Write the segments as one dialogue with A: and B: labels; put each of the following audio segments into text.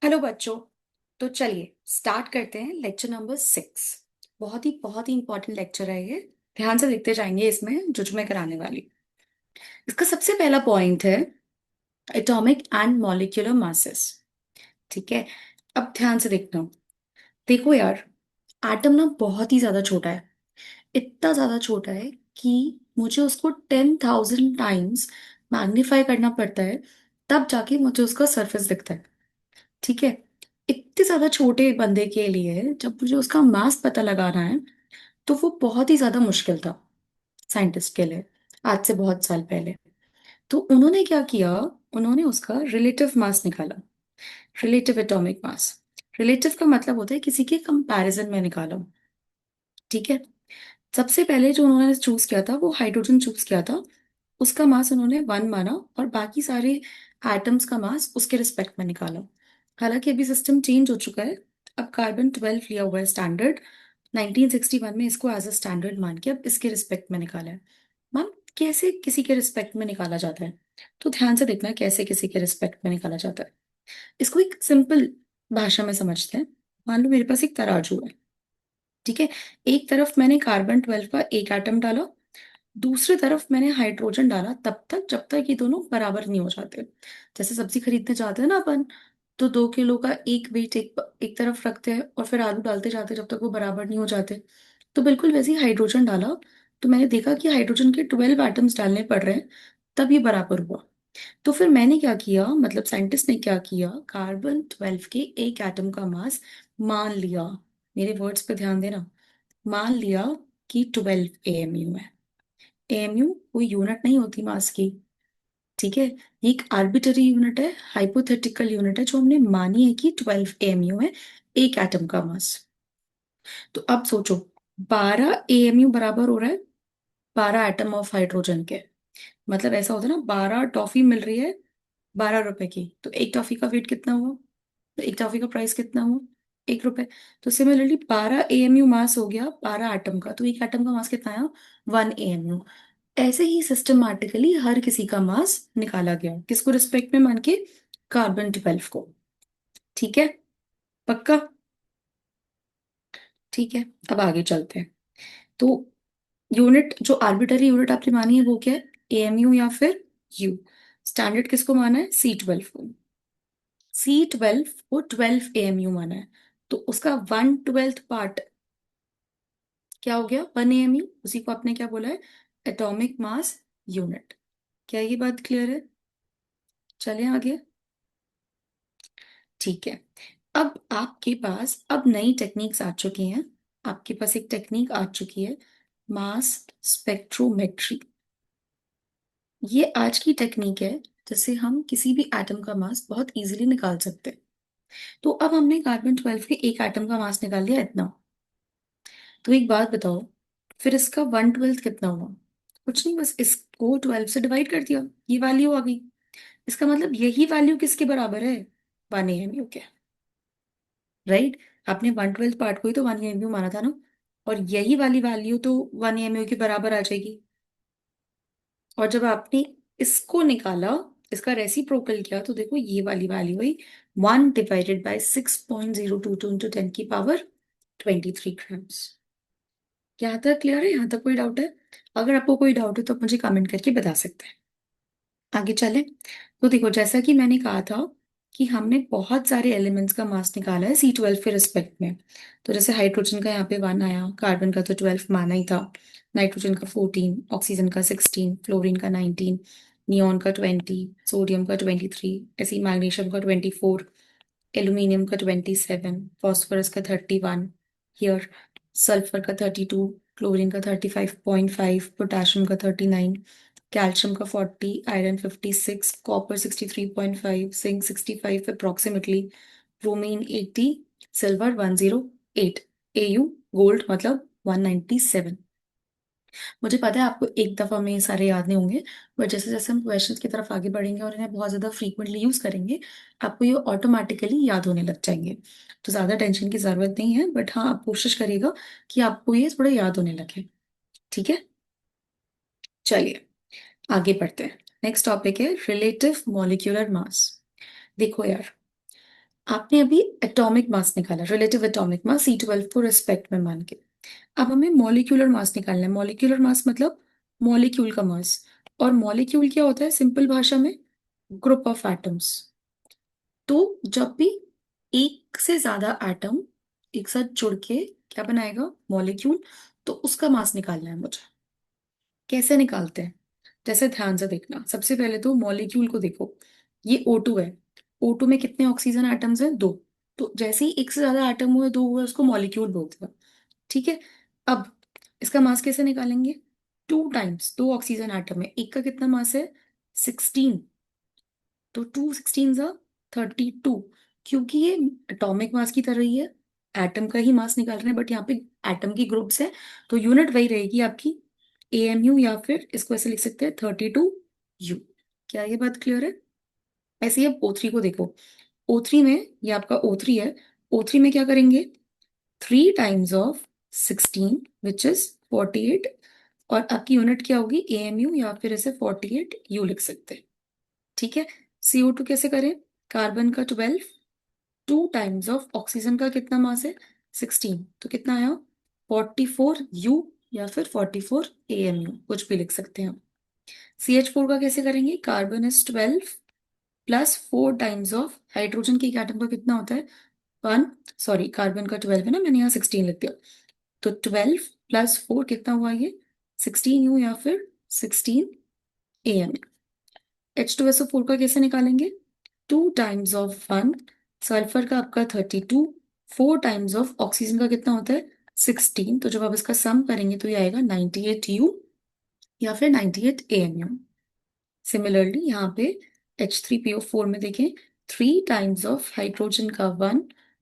A: Hello बच्चों। तो चलिए स्टार्ट करते हैं लेक्चर नंबर 6। बहुत ही इंपॉर्टेंट लेक्चर है ये। ध्यान से देखते जाएंगे, इसमें जो जो मैं कराने वाली। इसका सबसे पहला पॉइंट है एटॉमिक एंड मॉलिक्यूलर मासेस। ठीक है, अब ध्यान से देखना। देखो यार, एटम ना बहुत ही ज्यादा छोटा है। इतना ज्यादा छोटा है कि मुझे उसको 10,000 टाइम्स मैग्नीफाई करना पड़ता है, तब जाके मुझे उसका सरफेस दिखता है। ठीक है, इतने ज्यादा छोटे बंदे के लिए जब मुझे उसका मास पता लगाना है, तो वो बहुत ही ज्यादा मुश्किल था साइंटिस्ट के लिए, आज से बहुत साल पहले। तो उन्होंने क्या किया, उन्होंने उसका रिलेटिव मास निकाला। Relative atomic mass. रिलेटिव का मतलब होता है किसी के कंपैरिजन में निकाला। ठीक है, सबसे पहले जो उन्होंने चूज किया था वो हाइड्रोजन चूज किया था। उसका मास उन्होंने 1 माना और बाकी सारे एटम्स का मास उसके रिस्पेक्ट में निकाला। हालांकि अभी सिस्टम चेंज हो चुका है। अब कार्बन 12 लिया हुआ है स्टैंडर्ड। 1961 में इसको एज अ स्टैंडर्ड मान के अब इसके रिस्पेक्ट में निकाला है। मैम, कैसे किसी के रिस्पेक्ट में निकाला जाता है? तो ध्यान से देखना कैसे किसी के रिस्पेक्ट में निकाला जाता है। इसको एक सिंपल भाषा में समझते हैं। मान लो मेरे पास एक तराजू है। ठीक है, एक तरफ मैंने कार्बन 12 का एक एटम डाला, दूसरी तरफ मैंने हाइड्रोजन डाला, तब तक जब तक ये दोनों बराबर नहीं हो जाते। जैसे सब्जी खरीदने जाते हैं ना अपन, तो 2 किलो का एक वेट एक तरफ रखते हैं और फिर आलू डालते जाते हैं जब तक वो बराबर नहीं हो जाते। तो बिल्कुल वैसे ही हाइड्रोजन डाला, तो मैंने देखा कि हाइड्रोजन के 12 एटम्स डालने पड़ रहे हैं, तब ये बराबर हुआ। तो फिर मैंने क्या किया, मतलब साइंटिस्ट ने क्या किया, कार्बन 12 के एक एटम का मास मान लिया। मेरे वर्ड्स पे ध्यान देना। मान लिया कि 12 AMU है। एएमयू कोई यूनिट नहीं होती मास की। ठीक है, ये एक आर्बिटरी यूनिट है, हाइपोथेटिकल यूनिट है, जो हमने मानी है कि 12 AMU है एक एटम का मास। तो अब सोचो, 12 AMU बराबर हो रहा है 12 एटम ऑफ हाइड्रोजन के। मतलब ऐसा होता है ना, 12 टॉफी मिल रही है 12 रुपए की, तो एक टॉफी का वेट कितना हुआ? तो एक टॉफी का प्राइस कितना हुआ? 1 रुपए। तो सिमिलरली 12 AMU मास हो गया 12 एटम का, तो एक एटम का मास कितना आया? 1 AMU। ऐसे ही सिस्टमैटिकली हर किसी का मास निकाला गया, किसको रिस्पेक्ट में मान के? कार्बन 12 को। ठीक है, पक्का? ठीक है, अब आगे चलते हैं। तो यूनिट जो आर्बिटरी यूनिट आपने मानी है वो क्या है? एएमयू या फिर यू। स्टैंडर्ड किसको माना है? C12 को। C12 को 12 AMU माना है। तो उसका 1/12 पार्ट क्या हो गया? 1 AMU। उसी को आपने क्या बोला है? Atomic mass unit. क्या ये बात क्लियर है? चलें आगे। ठीक है, अब आपके पास अब नई टेक्निक्स आ चुकी हैं। आपके पास एक टेक्निक आ चुकी है, मास स्पेक्ट्रोमेट्री। ये आज की टेक्निक है जिससे हम किसी भी एटम का मास बहुत इजीली निकाल सकते हैं। तो अब हमने कार्बन 12 के एक एटम का मास निकाल लिया इतना। तो एक बात बताओ, फिर इसका 1/12 कितना हुआ? कुछ नहीं, बस इसको 12 से डिवाइड कर दिया, ये वैल्यू आ गई। इसका मतलब यही वैल्यू किसके बराबर है? 1 AMU के। राइट, आपने 1/12 पार्ट को ही तो 1 AMU माना था ना, और यही वाली वैल्यू तो 1 AMU के बराबर आ जाएगी। और जब आपने इसको निकाला, इसका रेसिप्रोकल किया, तो देखो ये वाली वैल्यू हुई 1/6.022 × 10⁻23 ग्राम्स। यहाँ तक क्लियर है? यहाँ तक कोई डाउट है? अगर आपको कोई डाउट है तो आप मुझे कमेंट करके बता सकते हैं। आगे चले। तो देखो, जैसा कि मैंने कहा था कि हमने बहुत सारे एलिमेंट्स का मास निकाला है C12 के रिस्पेक्ट में। तो जैसे हाइड्रोजन का यहाँ पे 1 आया, कार्बन का तो 12 माना ही था, नाइट्रोजन का 14, ऑक्सीजन का 16, फ्लोरीन का 19, नियॉन का 20, सोडियम का 23, ऐसे मैग्नीशियम का 24, एल्यूमिनियम का 27, फॉस्फोरस का 31, हियर सल्फर का 32, क्लोरीन का 35.5, पोटाशियम का 39, कैल्शियम का 40, iron 56, copper 63.5, zinc 65 approximately, bromine 80, silver 108, AU gold मतलब 197। मुझे पता है आपको एक दफा में ये सारे याद नहीं होंगे, बट जैसे जैसे हम क्वेश्चंस की तरफ आगे बढ़ेंगे और इन्हें बहुत ज्यादा फ्रीक्वेंटली यूज करेंगे, आपको ये ऑटोमेटिकली याद होने लग जाएंगे। तो ज्यादा टेंशन की जरूरत नहीं है, बट हाँ, आप कोशिश करिएगा कि आपको ये थोड़ा याद होने लगे। ठीक है, चलिए आगे बढ़ते हैं। नेक्स्ट टॉपिक है रिलेटिव मॉलिक्यूलर मास। देखो यार, आपने अभी एटॉमिक मास निकाला, रिलेटिव एटॉमिक मास C12 को रिस्पेक्ट में मान के। अब हमें मॉलिक्यूलर मास निकालना है। मॉलिक्यूलर मास मतलब मॉलिक्यूल का मास। और मॉलिक्यूल क्या होता है सिंपल भाषा में? Group of atoms. तो जब भी एक से ज्यादा एटम एक साथ जुड़ के क्या बनाएगा? मॉलिक्यूल। तो उसका मास निकालना है मुझे। कैसे निकालते हैं? जैसे ध्यान से देखना, सबसे पहले तो मॉलिक्यूल को देखो। ये O2 है। O2 में कितने ऑक्सीजन एटम्स हैं? दो। तो जैसे ही एक से ज्यादा एटम हुए, दो हुए, उसको मॉलिक्यूल बोलते हैं। ठीक है। अब इसका मास कैसे निकालेंगे? 2 टाइम्स, दो ऑक्सीजन एटम है, एक का कितना मास है? 16। तो 2 16 32। क्योंकि ये एटॉमिक मास की तरह ही है, एटम का ही मास निकाल रहे हैं, बट यहाँ पे एटम की ग्रुप्स है, तो यूनिट वही रहेगी आपकी AMU, या फिर इसको ऐसे लिख सकते हैं 32U। क्या ये बात क्लियर है? ऐसे ही अब O3 को देखो। O3 में, ये आपका O3 है। O3 में क्या करेंगे? 3 टाइम्स ऑफ 16 विच इज 48। और आपकी यूनिट क्या होगी? AMU, या फिर इसे 48U लिख सकते हैं। ठीक है। CO2 कैसे करें? कार्बन का 12, 2 टाइम्स ऑफ ऑक्सीजन का कितना मास है? 16, तो कितना आया? 44U, या फिर 44 AMU, कुछ भी लिख सकते हैं हम। CH4 का कैसे करेंगे? Carbon is 12 plus 4 times of hydrogen की एटम का कितना होता है? 1। सॉरी, कार्बन का 12 है ना, मैंने यहाँ 16 लिख दिया। तो 12 प्लस 4 कितना हुआ ये? 16U, या फिर 16 AM। H2SO4 का कैसे निकालेंगे? 2 टाइम्स ऑफ 1। सल्फर का आपका 32। 4 टाइम्स ऑफ ऑक्सीजन का कितना होता है? 16। तो जब आप इसका सम करेंगे तो ये आएगा 98U, या फिर 98 AMU। सिमिलरली यहाँ पे H3PO4 में देखें, 3 टाइम्स ऑफ हाइड्रोजन का 1।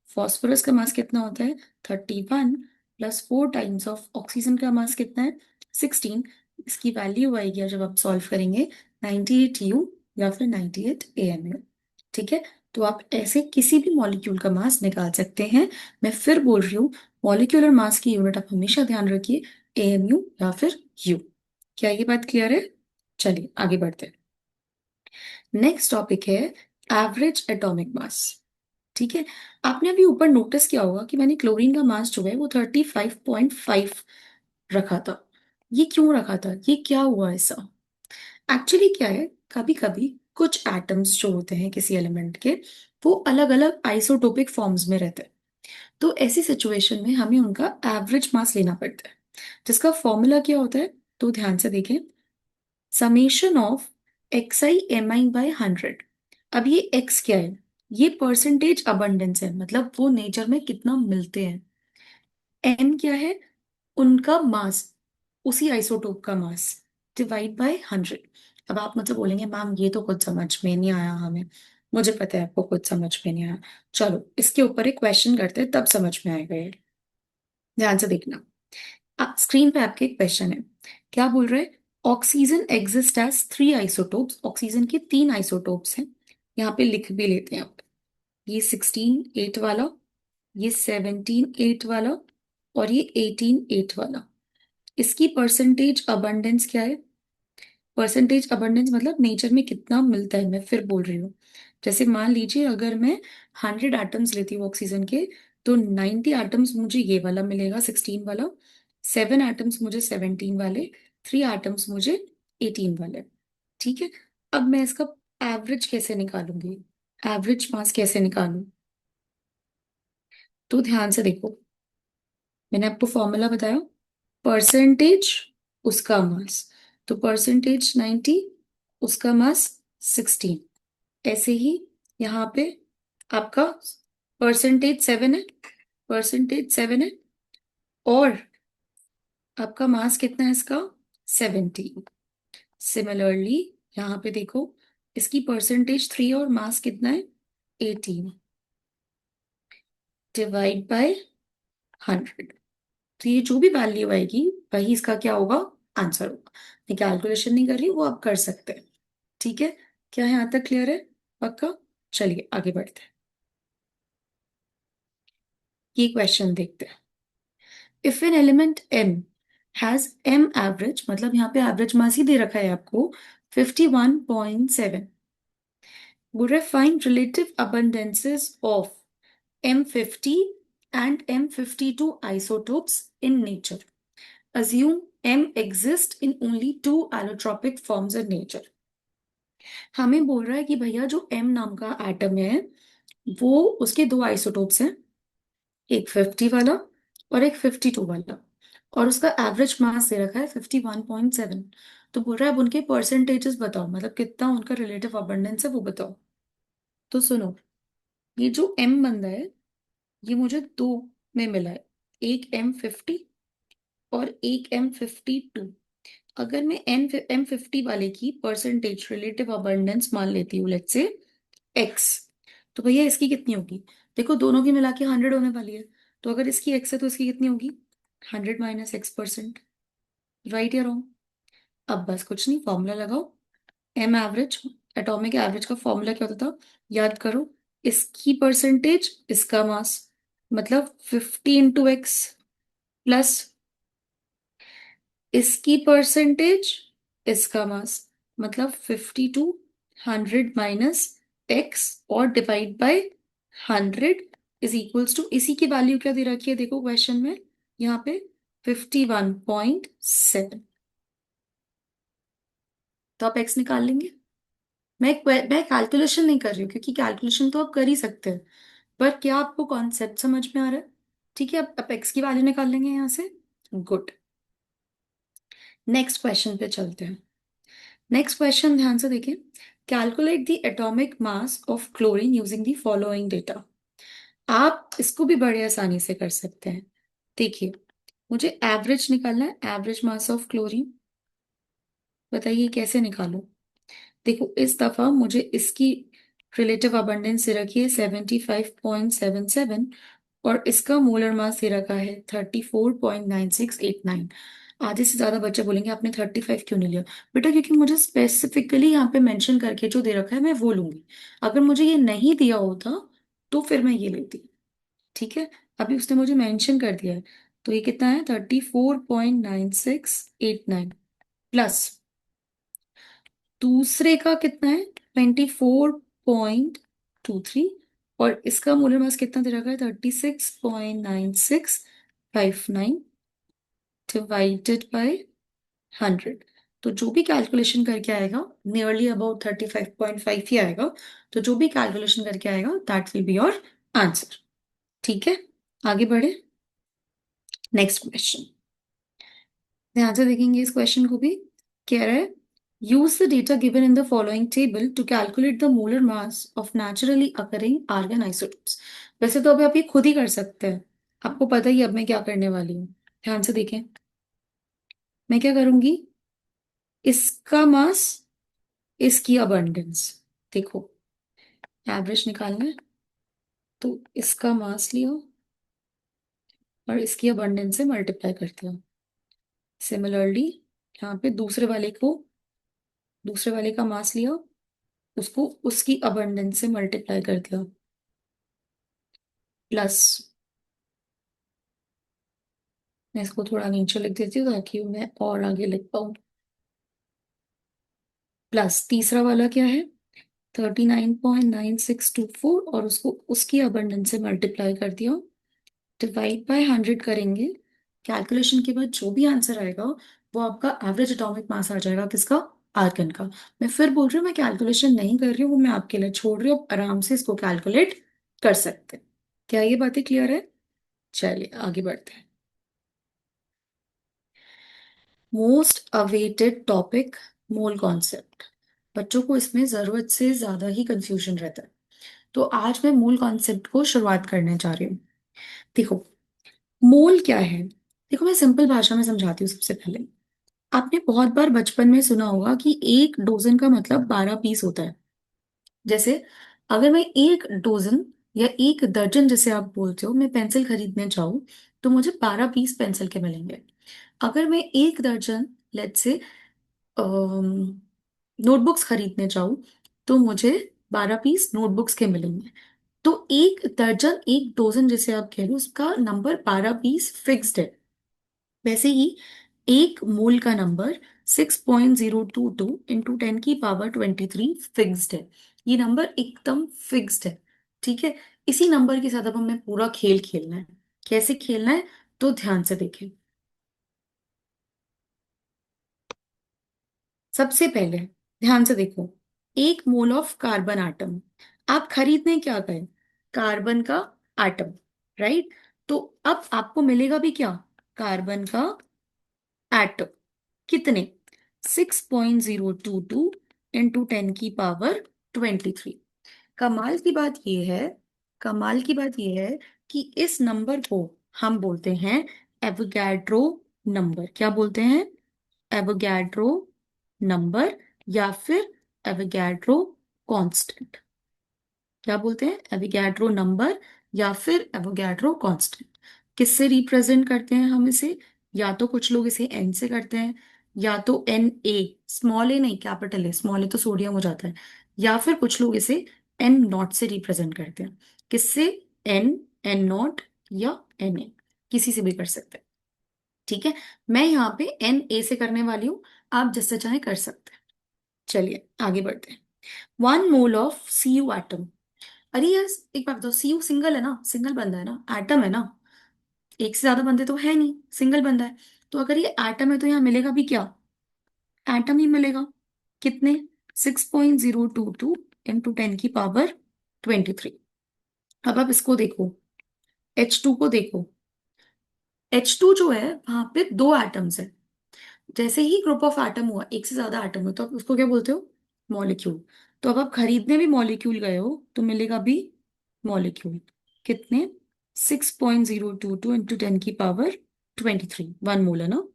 A: फॉस्फोरस का मास कितना होता है? 31 प्लस 4 टाइम्स ऑफ ऑक्सीजन का मास कितना है? 16। इसकी वैल्यू आएगी जब आप सॉल्व करेंगे 98U, या फिर 98 AMU। ठीक है। तो आप ऐसे किसी भी मॉलिक्यूल का मास निकाल सकते हैं। मैं फिर बोल रही हूँ, मॉलिक्यूलर मास की यूनिट आप हमेशा ध्यान रखिए, AMU या फिर U। क्या ये बात क्लियर है? चलिए आगे बढ़ते हैं। नेक्स्ट टॉपिक है एवरेज एटॉमिक मास। ठीक है। आपने अभी ऊपर नोटिस किया होगा कि मैंने क्लोरीन का मास जो है वो 35.5 रखा था। ये क्यों रखा था? ये क्या हुआ ऐसा? एक्चुअली क्या है, कभी कभी कुछ एटम्स जो होते हैं किसी एलिमेंट के, वो अलग अलग आइसोटोपिक फॉर्म्स में रहते हैं। तो ऐसी सिचुएशन में हमें उनका एवरेज मास लेना पड़ता है, जिसका फॉर्मूला क्या होता है? तो ध्यान से देखें, समेशन ऑफ XI/MI/100। अब ये एक्स क्या है? ये परसेंटेज अबंडेंस है, मतलब वो नेचर में कितना मिलते हैं। एम क्या है? उनका मास, उसी आइसोटोप का मास, डिवाइड बाय 100। अब आप मुझसे बोलेंगे मैम ये तो कुछ समझ में नहीं आया हमें। मुझे पता है आपको कुछ समझ में नहीं आया। चलो इसके ऊपर एक क्वेश्चन करते हैं, तब समझ में आएगा ये। ध्यान से देखना, स्क्रीन पे आपके एक क्वेश्चन है। क्या बोल रहे हैं? Oxygen exist as 3 isotopes. Oxygen के 3 आइसोटोप्स हैं। यहाँ पे लिख भी लेते हैं आप। ये 16 8 वाला, ये 17 8 वाला, और ये 18 8 वाला। इसकी परसेंटेज अबंडेंस क्या है? परसेंटेज अबंडेंस मतलब नेचर में कितना मिलता है। मैं फिर बोल रही हूँ, जैसे मान लीजिए अगर मैं 100 एटम्स लेती हूँ ऑक्सीजन के, तो 90 एटम्स मुझे ये वाला मिलेगा, 16 वाला। 7 एटम्स मुझे 17 वाले। 3 एटम्स मुझे 18 वाले। ठीक है। अब मैं इसका एवरेज कैसे निकालूंगी? एवरेज मास कैसे निकालूं? तो ध्यान से देखो, मैंने आपको फॉर्मूला बताया, परसेंटेज उसका मास। तो परसेंटेज 90, उसका मास 16। ऐसे ही यहाँ पे आपका परसेंटेज 7 है, और आपका मास कितना है इसका? 17। सिमिलरली यहाँ पे देखो, इसकी परसेंटेज 3 और मास कितना है? 18, डिवाइड बाय 100। तो ये जो भी वैल्यू आएगी वही इसका क्या होगा? आंसर होगा। मैं कैलकुलेशन नहीं कर रही, वो आप कर सकते हैं। ठीक है। क्या यहाँ तक क्लियर है? पक्का। चलिए आगे बढ़ते हैं। ये क्वेश्चन देखते हैं। If an element M has M average, मतलब यहाँ पे एवरेज मास ही दे रखा है आपको 51.7, बोल रहा है find relative abundances of M50 and M52 isotopes in nature. Assume M exists in only two allotropic forms in nature. हमें बोल रहा है कि भैया जो M नाम का एटम है वो उसके दो आइसोटोप्स हैं, एक 50 वाला और एक 52 वाला, और उसका एवरेज मास दे रखा है 51.7। तो बोल रहा है अब उनके परसेंटेजेस बताओ, मतलब कितना उनका रिलेटिव अबंडेंस है वो बताओ। तो सुनो, ये जो M बंदा है ये मुझे दो में मिला है, एक M50 और एक M52। अगर मैं M50 वाले की परसेंटेज रिलेटिव अबंडेंस मान लेती हूँ, लेट्स से एक्स, तो भैया इसकी कितनी होगी? देखो दोनों की मिला के 100 होने वाली है, तो अगर इसकी एक्स है तो इसकी कितनी होगी? 100 - X%। राइट या रॉन्ग? अब बस कुछ नहीं, फॉर्मूला लगाओ। एम एवरेज, एटॉमिक एवरेज का फॉर्मूला क्या होता था? याद करो, इसकी परसेंटेज इसका मास, मतलब 50 × X प्लस इसकी परसेंटेज इसका मास, मतलब 52 100 - X और डिवाइड बाय 100 इसी की वैल्यू क्या दे रखी है देखो क्वेश्चन में, यहाँ पे 51.7। तो आप एक्स निकाल लेंगे। मैं कैलकुलेशन नहीं कर रही हूँ क्योंकि कैलकुलेशन तो आप कर ही सकते हैं, पर क्या आपको कॉन्सेप्ट समझ में आ रहा है? ठीक है, अब आप एक्स की वैल्यू निकाल लेंगे यहाँ से। गुड। नेक्स्ट क्वेश्चन पे चलते हैं। नेक्स्ट क्वेश्चन ध्यान से देखिए। Calculate the atomic mass of chlorine using the following data. आप इसको भी बड़े आसानी से कर सकते हैं। देखिए, मुझे एवरेज निकालना है, एवरेज मास ऑफ क्लोरीन। बताइए कैसे निकालूं? देखो इस दफा मुझे इसकी रिलेटिव अबंडेंस दे रखी है 75.77, और इसका मोलर मास दे रखा है 34.9689। आधे से ज्यादा बच्चे बोलेंगे आपने 35 क्यों नहीं लिया? बेटा क्योंकि मुझे स्पेसिफिकली यहाँ पे मेंशन करके जो दे रखा है मैं वो लूंगी। अगर मुझे ये नहीं दिया होता तो फिर मैं ये लेती। ठीक है, अभी उसने मुझे मेंशन कर दिया है, तो ये कितना है? 34.9689 प्लस दूसरे का कितना है? 24.23, और इसका मोलर मास कितना दे रखा है? 36.9659 डिवाइडेड बाय 100। तो जो भी कैलकुलेशन करके आएगा नियरली अबाउट 35.5 ही आएगा। तो जो भी कैलकुलेशन करके आएगा that will be your answer. ठीक है, आगे बढ़े। नेक्स्ट क्वेश्चन, ध्यान से देखेंगे इस क्वेश्चन को भी। कह रहा है use the data given in the following table to calculate the molar mass of naturally occurring argon isotopes. वैसे तो अभी आप ये खुद ही कर सकते हैं, आपको पता ही है अब मैं क्या करने वाली हूँ। ध्यान से देखें, मैं क्या करूंगी, इसका मास, इसकी अबंडेंस, देखो एवरेज निकालना है तो इसका मास लिया और इसकी अबंडेंस से मल्टीप्लाई कर दिया। सिमिलरली यहाँ पे दूसरे वाले का मास लिया, उसको उसकी अबंडेंस से मल्टीप्लाई कर दिया, प्लस, मैं इसको थोड़ा नीचे लिख देती हूँ ताकि मैं और आगे लिख पाऊँ। प्लस तीसरा वाला क्या है? 39.9624, और उसको उसकी अबंडेंस से मल्टीप्लाई कर दिया, डिवाइड बाय 100 करेंगे। कैलकुलेशन के बाद जो भी आंसर आएगा वो आपका एवरेज एटॉमिक मास आ जाएगा, किसका? आर्गन का। मैं फिर बोल रही हूँ मैं कैलकुलेशन नहीं कर रही हूँ, वो मैं आपके लिए छोड़ रही हूँ, आप आराम से इसको कैलकुलेट कर सकते हैं। क्या ये बातें क्लियर है? चलिए आगे बढ़ते हैं। Most awaited topic, mole concept. बच्चों को इसमें जरूरत से ज्यादा ही कंफ्यूजन रहता है, तो आज मैं मूल कॉन्सेप्ट को शुरुआत करने जा रही हूँ। देखो, मोल क्या है? देखो मैं सिंपल भाषा में समझाती हूँ सबसे पहले। आपने बहुत बार बचपन में सुना होगा कि एक डोजन का मतलब 12 पीस होता है। जैसे अगर मैं एक डोजन या एक दर्जन जैसे आप बोलते हो मैं पेंसिल खरीदने जाऊं तो मुझे 12 पीस पेंसिल के मिलेंगे। अगर मैं एक दर्जन लेट्स से नोटबुक्स खरीदने जाऊं तो मुझे 12 पीस नोटबुक्स के मिलेंगे। तो एक दर्जन, एक डोजन जैसे आप कह रहे हो उसका नंबर 12 पीस फिक्स्ड है। वैसे ही एक मोल का नंबर 6.022 × 10⁻23 फिक्स्ड है। ये नंबर एकदम फिक्स्ड है। ठीक है, इसी नंबर के साथ अब हमें पूरा खेल खेलना है। कैसे खेलना है, तो ध्यान से देखें। सबसे पहले ध्यान से देखो, 1 मोल ऑफ कार्बन आटम। आप खरीदने क्या गए, कार्बन का आटम, राइट। तो अब आपको मिलेगा भी क्या, कार्बन का एटम। कितने, 6.022 इंटू 10 की पावर 23। कमाल की बात यह है, कमाल की बात यह है कि इस नंबर को हम बोलते हैं एवोगैड्रो नंबर। क्या बोलते हैं, एवोगैड्रो नंबर, या फिर एवोगैड्रो कांस्टेंट। क्या बोलते हैं, एवोगैड्रो नंबर या फिर एवोगैड्रो कांस्टेंट। किससे रिप्रेजेंट करते हैं हम इसे, या तो कुछ लोग इसे एन से करते हैं, या तो NA, स्मॉल ए नहीं कैपिटल ए, स्मॉल ए तो सोडियम हो जाता है, या फिर कुछ लोग इसे N0 से रिप्रेजेंट करते हैं। किससे, एन, N0 या Na, किसी से भी कर सकते हैं। ठीक है, मैं यहाँ पे NA से करने वाली हूँ, आप जिससे चाहे कर सकते हैं। चलिए आगे बढ़ते हैं। 1 मोल ऑफ Cu एटम। अरे यार, एक बात बताओ, Cu सिंगल है ना, सिंगल बंदा है ना, एटम है ना, एक से ज्यादा बंदे तो है नहीं, सिंगल बंदा है। तो अगर ये एटम है तो यहाँ मिलेगा भी क्या, एटम ही मिलेगा। कितने, 6.022 इंटू 10 की पावर 23। अब आप इसको देखो, H2 को देखो। H2 जो है वहां पे 2 एटम्स है। जैसे ही ग्रुप ऑफ एटम हुआ, एक से ज्यादा एटम हुआ, तो आप उसको क्या बोलते हो, मॉलिक्यूल। तो अब आप खरीदने भी मॉलिक्यूल गए हो तो मिलेगा भी मॉलिक्यूल। कितने, 6.022 इंटू 10 की पावर 23, 1 मोल है ना।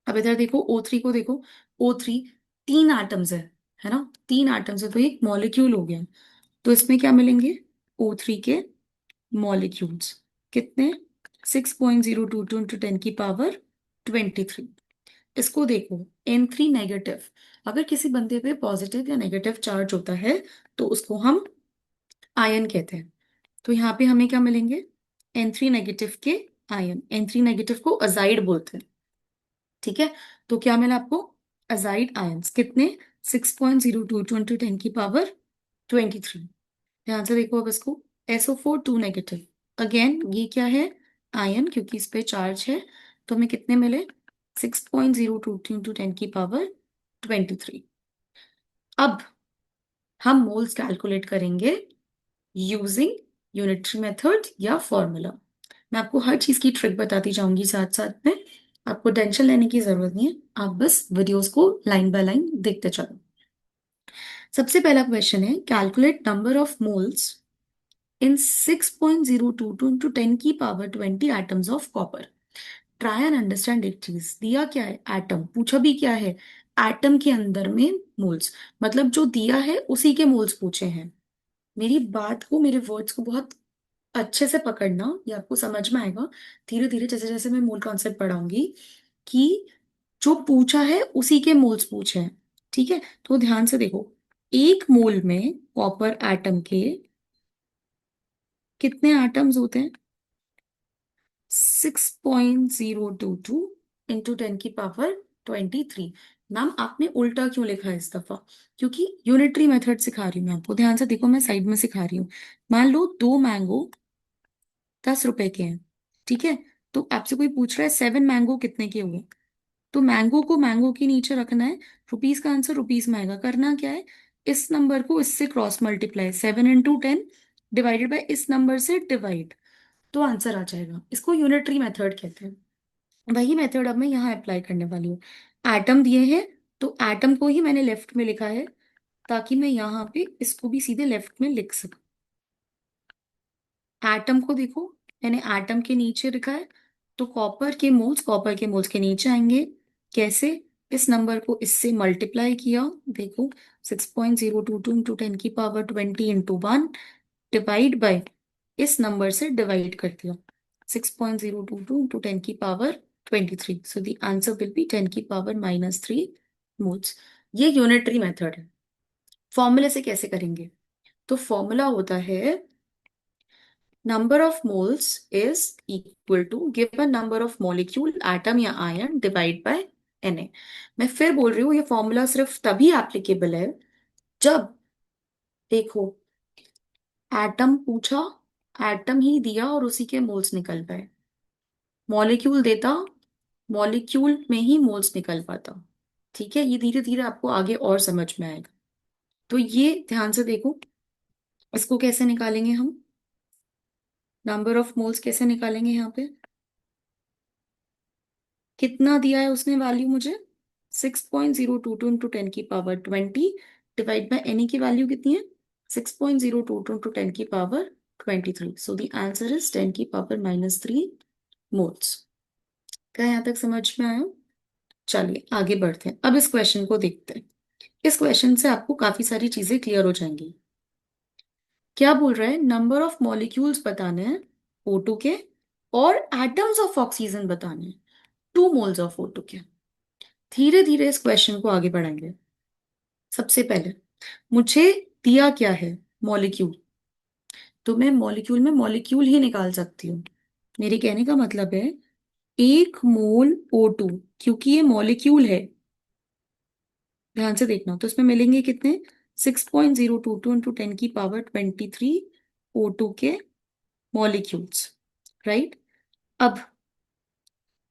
A: अब इधर देखो O3 को देखो, O3 3 एटम्स है ना, 3 एटम्स है तो एक मॉलिक्यूल हो गया। तो इसमें क्या मिलेंगे, O3 के मॉलिक्यूल्स। कितने, 6.022 इंटू 10 की पावर 23। इसको देखो, N3 नेगेटिव। अगर किसी बंदे पे पॉजिटिव या नेगेटिव चार्ज होता है तो उसको हम आयन कहते हैं। तो यहाँ पे हमें क्या मिलेंगे, N3 नेगेटिव के आयन। N3 नेगेटिव को अजाइड बोलते हैं। ठीक है, तो क्या मिला आपको, अजाइड आयंस। कितने, 6.022 इंटू 10 की पावर 23। ध्यान से देखो अब इसको, SO4 2 नेगेटिव। अगेन ये क्या है, आयन, क्योंकि इस पे चार्ज है। तो हमें कितने मिले, 6.022 इंटू 10 की पावर 23। अब हम मोल्स कैलकुलेट करेंगे यूजिंग यूनिटरी मेथड या फॉर्मूला। मैं आपको हर चीज की ट्रिक बताती जाऊंगी साथ साथ में, आपको टेंशन लेने की जरूरत नहीं है, आप बस वीडियोस को लाइन बाय लाइन देखते चलो। सबसे पहला क्वेश्चन है, calculate number of moles in 6.022 into 10 की power 20 atoms of copper. Try and understand एक चीज, दिया क्या है, एटम, पूछा भी क्या है, एटम के अंदर में मोल्स। मतलब जो दिया है उसी के मोल्स पूछे हैं। मेरी बात को, मेरे वर्ड्स को बहुत अच्छे से पकड़ना, ये आपको समझ में आएगा धीरे धीरे जैसे जैसे मैं मूल कॉन्सेप्ट पढ़ाऊंगी, कि जो पूछा है उसी के मोल्स पूछे हैं। ठीक है, तो ध्यान से देखो, 1 मोल में कॉपर एटम के कितने एटम्स होते हैं, 6.022 इंटू 10 की पावर 23। मैम आपने उल्टा क्यों लिखा है इस दफा, क्योंकि यूनिटरी मेथड सिखा रही हूँ मैं आपको, ध्यान से देखो, मैं साइड में सिखा रही हूँ। मान लो 2 मैंगो 10 रुपए के हैं। ठीक है, तो आपसे कोई पूछ रहा है 7 मैंगो कितने के हुए, तो मैंगो को मैंगो के नीचे रखना है, रुपीस का आंसर रुपीस में आएगा। करना क्या है, इस नंबर को इससे cross multiply, 7 into 10 divided by इस नंबर से डिवाइड, तो आंसर आ जाएगा। इसको यूनिटरी मेथड कहते हैं। वही मेथड अब मैं यहाँ अप्लाई करने वाली हूँ। एटम दिए हैं, तो एटम को ही मैंने लेफ्ट में लिखा है, ताकि मैं यहाँ पे इसको भी सीधे लेफ्ट में लिख सकूं। एटम को देखो, मैंने एटम के नीचे लिखा है, तो कॉपर के मोल्स के नीचे आएंगे। कैसे, इस नंबर को इससे मल्टीप्लाई किया, देखो 6.022 इंटू 10 की पावर 20 इंटू 1 डिवाइड बाय इस नंबर से डिवाइड कर दिया, 6.022 इंटू 10 की power 23। So the answer will be 10 की पावर -3 मोल्स। ये यूनिटरी मेथड है। फॉर्मूले से कैसे करेंगे, तो फॉर्मूला होता है, number of moles is equal to given number of molecule atom या आयन डिवाइड बाय Na। मैं फिर बोल रही हूँ, ये फॉर्मूला सिर्फ तभी एप्लीकेबल है जब देखो, एटम पूछा, एटम ही दिया और उसी के मोल्स निकल पाए। मॉलिक्यूल देता, मॉलिक्यूल में ही मोल्स निकल पाता। ठीक है, ये धीरे धीरे आपको आगे और समझ में आएगा। तो ये ध्यान से देखो, इसको कैसे निकालेंगे हम, नंबर ऑफ मोल्स कैसे निकालेंगे यहाँ पे। कितना दिया है उसने वैल्यू मुझे, 6.022 इंटू 10 की पावर 20 डिवाइड बाई एन की वैल्यू कितनी है, 6.022 इंटू 10 की power 23। So the answer is 10 की पावर -3 मोल्स। क्या यहाँ तक समझ में आया। चलिए आगे बढ़ते हैं, अब इस क्वेश्चन को देखते हैं। इस क्वेश्चन से आपको काफी सारी चीजें क्लियर हो जाएंगी। क्या बोल रहा है, नंबर ऑफ मॉलिक्यूल्स बताने हैं O2 के, और एटम्स ऑफ ऑक्सीजन बताने हैं 2 मोल्स ऑफ O2 के। धीरे धीरे इस क्वेश्चन को आगे बढ़ाएंगे। सबसे पहले मुझे दिया क्या है, मॉलिक्यूल। तो मैं मॉलिक्यूल में मॉलिक्यूल ही निकाल सकती हूँ। मेरे कहने का मतलब है 1 मोल O2, क्योंकि ये मॉलिक्यूल है, ध्यान से देखना, तो इसमें मिलेंगे कितने, 6.022 इंटू 10 की पावर 23 O2 के मॉलिक्यूल्स। राइट। अब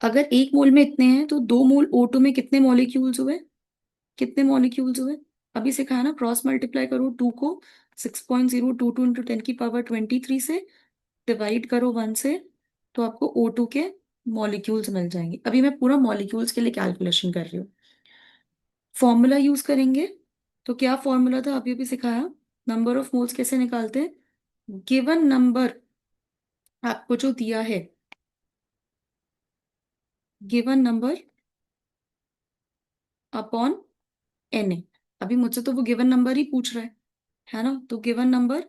A: अगर 1 मोल में इतने हैं तो 2 मोल O2 में कितने मॉलिक्यूल्स हुए, कितने मॉलिक्यूल्स हुए। अभी सिखाया ना, क्रॉस मल्टीप्लाई करो 2 को 6.022 इंटू 10 की पावर 23 से, डिवाइड करो 1 से, तो आपको O2 के मॉलिक्यूल्स मिल जाएंगे। अभी मैं पूरा मॉलिक्यूल्स के लिए कैलकुलेशन कर रही हूँ। फॉर्मूला यूज करेंगे। तो क्या फॉर्मूला था, अभी अभी सिखाया, नंबर ऑफ मोल्स कैसे निकालते हैं, गिवन नंबर आपको जो दिया है, गिवन नंबर अपॉन एन। अभी मुझसे तो वो गिवन नंबर ही पूछ रहा है ना, तो गिवन नंबर,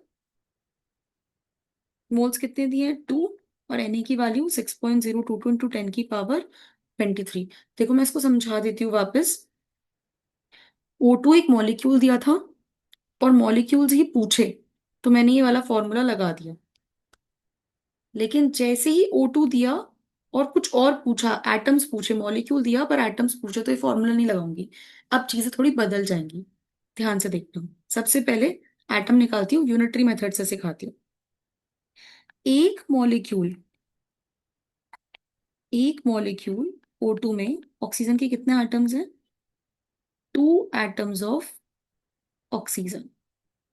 A: मोल्स कितने दिए हैं 2, और एन की वैल्यू 6.022 इंटू 10 की पावर 23। देखो मैं इसको समझा देती हूँ वापस। O2 एक मॉलिक्यूल दिया था, और मॉलिक्यूल्स ही पूछे, तो मैंने ये वाला फॉर्मूला लगा दिया। लेकिन जैसे ही O2 दिया और कुछ और पूछा, एटम्स पूछे, मॉलिक्यूल दिया पर एटम्स पूछे, तो ये फॉर्मूला नहीं लगाऊंगी। अब चीजें थोड़ी बदल जाएंगी। ध्यान से देखता हूँ, सबसे पहले एटम निकालती हूँ, यूनिटरी मेथड से सिखाती हूँ। एक मॉलिक्यूल, एक मॉलिक्यूल O2 में ऑक्सीजन के कितने एटम्स हैं, 2 एटम्स ऑफ ऑक्सीजन।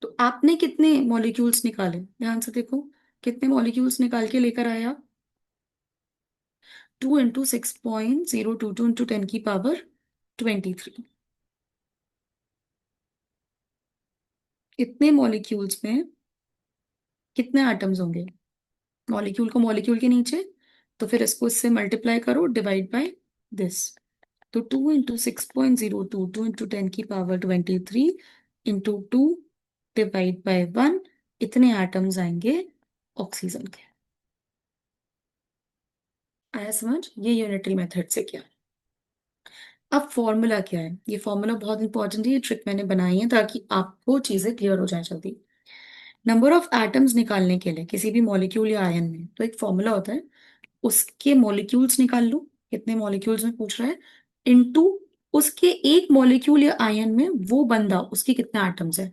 A: तो आपने कितने मॉलिक्यूल्स निकाले, ध्यान से देखो, कितने मॉलिक्यूल्स निकाल के लेकर आया, 2 इंटू 6.022 इंटू 10 की पावर 23। इतने मॉलिक्यूल्स में कितने एटम्स होंगे, मॉलिक्यूल को मॉलिक्यूल के नीचे, तो फिर इसको इससे मल्टीप्लाई करो, डिवाइड बाय दिस। तो 2 इंटू 6.022 इंटू 10 की पावर 23 इंटू 2 डिवाइड बाय 1, इतने एटम्स आएंगे ऑक्सीजन के। आया समझ, ये यूनिटरी मेथड से किया। अब फॉर्मूला क्या है, ये फॉर्मूला बहुत इंपॉर्टेंट है, ये ट्रिक मैंने बनाई है ताकि आपको चीजें क्लियर हो जाए जल्दी। नंबर ऑफ एटम्स निकालने के लिए किसी भी मॉलिक्यूल या आयन में, तो एक फॉर्मूला होता है, उसके मॉलिक्यूल्स निकाल लो, कितने मॉलिक्यूल्स में पूछ रहा है, इनटू उसके एक मॉलिक्यूल या आयन में वो बंदा, उसके कितने एटम्स है,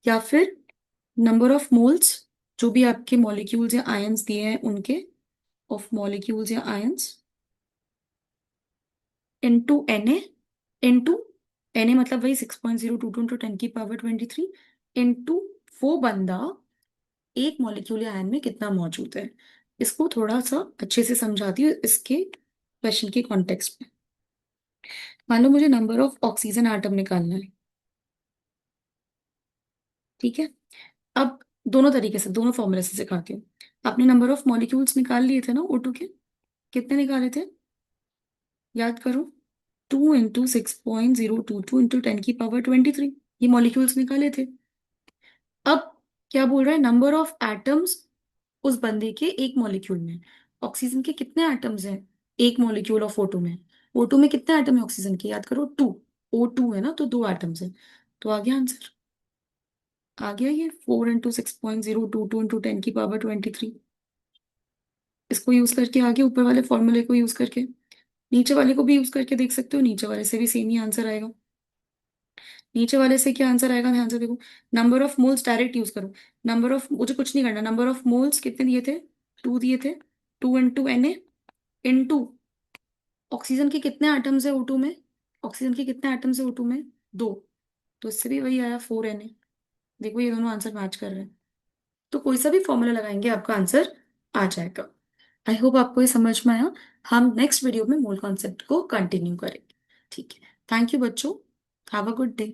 A: या फिर नंबर ऑफ मोल्स, जो भी आपके मॉलिक्यूल्स या आयंस दिए हैं उनके, ऑफ मॉलिक्यूल्स या ions, into N A, into N A मतलब वही 6.022 इंटू 10 की पावर 23, इनटू वो बंदा एक मॉलिक्यूल या आयन में कितना मौजूद है। इसको थोड़ा सा अच्छे से समझाती हूँ इसके क्वेश्चन के कॉन्टेक्स्ट में। मान लो मुझे नंबर ऑफ ऑक्सीजन एटम निकालना है। ठीक है, अब दोनों तरीके से, दोनों फॉर्मूले से सिखाती हूँ। आपने नंबर ऑफ मॉलिक्यूल्स निकाल लिए थे ना O2 के, कितने निकाले थे, याद करो, 2 इंटू 6.022 इंटू 10 की पावर 23, ये मॉलिक्यूल्स निकाले थे। अब क्या बोल रहा है, नंबर ऑफ एटम्स उस बंदे के एक मॉलिक्यूल में। ऑक्सीजन के कितने एटम्स हैं एक मॉलिक्यूल ऑफ O2 में, O2 में कितने एटम है ऑक्सीजन के, याद करो 2, O2 है ना, तो 2 एटम्स है। तो आ गया आंसर, आ गया ये 4 इंटू 6.022 इंटू 10 की पावर 23। इसको यूज करके आगे ऊपर वाले फॉर्मूले को यूज करके, नीचे वाले को भी यूज करके देख सकते हो, नीचे वाले से भी सेम ही आंसर आएगा। नीचे वाले से क्या आंसर आएगा, ध्यान से देखो। Number of moles direct use करो। नंबर ऑफ, मुझे कुछ नहीं करना, नंबर ऑफ मोल्स कितने दिए थे, 2 दिए थे। 2 × Na इनटू ऑक्सीजन के कितने एटम्स है O2 में, ऑक्सीजन के कितने एटम्स है O2 में, 2। तो इससे भी वही आया 4Na। देखो ये दोनों आंसर मैच कर रहे हैं। तो कोई सा भी फॉर्मूला लगाएंगे आपका आंसर आ जाएगा। आई होप आपको ये समझ में आया। हम नेक्स्ट वीडियो में मोल कॉन्सेप्ट को कंटिन्यू करेंगे। ठीक है, थैंक यू बच्चों। Have a good day.